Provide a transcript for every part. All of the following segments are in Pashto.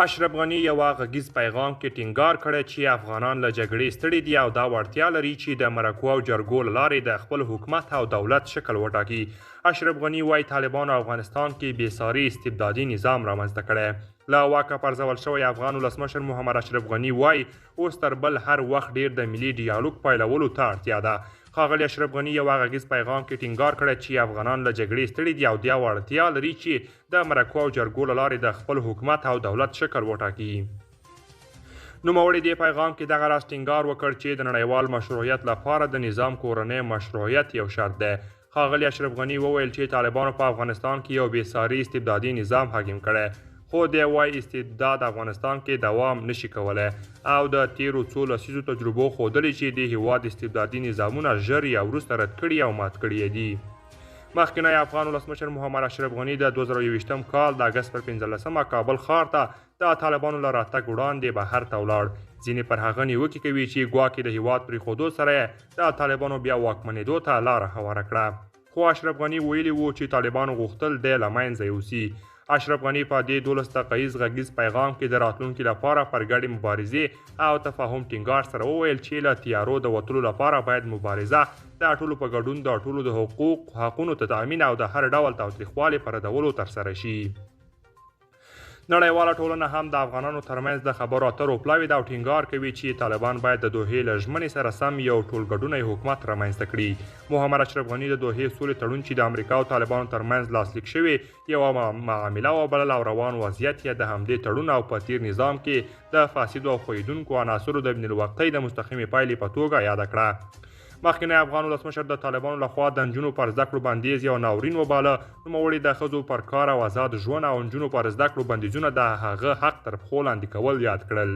اشرف غني یو غږیز پیغام کې ټینګار کړی چې افغانان له جګړې ستړي دي او دا وړتیا لري چې د مرکو او جرګو له لارې د خپل حکومت او دولت شکل وټاکي. اشرف غني وایي طالبانو افغانستان کې بېساري استبدادي نظام رامنځته کړی. له واکه پرځول شوی افغان ولسمشر محمد اشرف غني وایي اوس تر بل هر وخت ډیر د ملي ډیالوګ پیلولو ته اړتیا ده. ښاغلي اشرف غني یو غږیز پیغام کې ټینګار کړی چې افغانان له جګړې ستړي دي او دا وړتیا لري چې د مرکو او جرګو له لارې د خپل حکومت او دولت شکل وټاکي. نوموړي دې پیغام کې دغه راز ټینګار وکړ چې د نړیوال مشروعیت لپاره د نظام کورنۍ مشروعیت یو شرط دی. ښاغلي اشرف غني وویل چې طالبانو په افغانستان کې یو بېساري استبدادي نظام حاکم کړی، خو دی وایي استبداد افغانستان کې دوام نشي کولی او د تیرو څو لسیزو تجربو ښودلي چې د هیواد استبدادي نظامونه ژر یا وروسته رد کړي او مات کړي دي. مخکینی افغان ولسمشر محمد اشرف غني د 2021 کال د اګست پر 15 کابل ښار ته د طالبانو له راتګ وړاندې بهر ته ولاړ. ځینې پر هغه نیوکې کوي چې ګواکې د هیواد پرېښودو سره یې د طالبانو بیا واکمنېدو ته لاره هواره کړه، خو اشرف غني ویلي و چې طالبانو غوښتل دی له منځه یوسي. اشرف غني په دې 12 دقیقیز غږیز پیغام کې د راتلونکي لپاره پر ګډې مبارزې او تفاهم ټینګار سره وویل چې له تیارو د وتلو لپاره باید مبارزه د ټولو په ګډون د ټولو د حقونو ته تامین او د هر ډول تاوتریخوالي پر ردولو ترسره شي. نړیواله ټولنه هم د افغانانو ترمنځ د خبرو اترو پلاوي ده او ټینګار کوي چې طالبان باید د دوحې له ژمنې سره سم یو ټولګډونی حکومت رامنځته کړي. محمد اشرف غني د دوحې سولې تړون چې د امریکا او طالبانو ترمنځ لاسلیک شوی یوه معامله وبلله او روان وضعیت یې د همدې تړون او په تیر نظام کې د فاسدو او ښویېدونکو عناصرو د ابن الوقتۍ د مستقیمې پایلې په توګه یاده کړه. مخکینی افغان ولسمشر د طالبانو لخوا د نجونو پر زده کړو بندیز یو ناورین وباله. نوموړي د ښځو پر کار او آزاد ژوند او نجونو پر زده کړو بندیزونه د هغه حق تر پښو لاندې کول یاد کړل.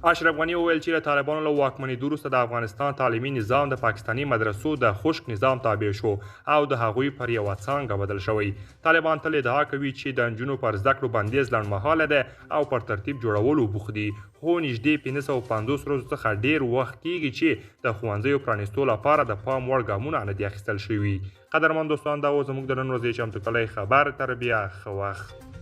اشرف غني وویل چې له طالبانو له واکمنېدو وروسته د افغانستان تعلیمي نظام د پاکستاني مدرسو د خشک نظام تابع شو او د هغوی پر یوه څانګه بدل شوی. طالبان تل ادعا کوي چې د نجونو پر زده کړو بندیز لنډمهاله دی او پر ترتیب جوړولو بوخت دي، خو نږدې 550 ورځو څخه ډیر وخت کیږي چې د ښوونځیو پرانیستو لپاره د پام وړ ګامونه نه دي اخیستل شوي. قدرمن دوستان، دا و زموږ د نن ورځې چمتو کلی خبر. تر بیا ښه وخت.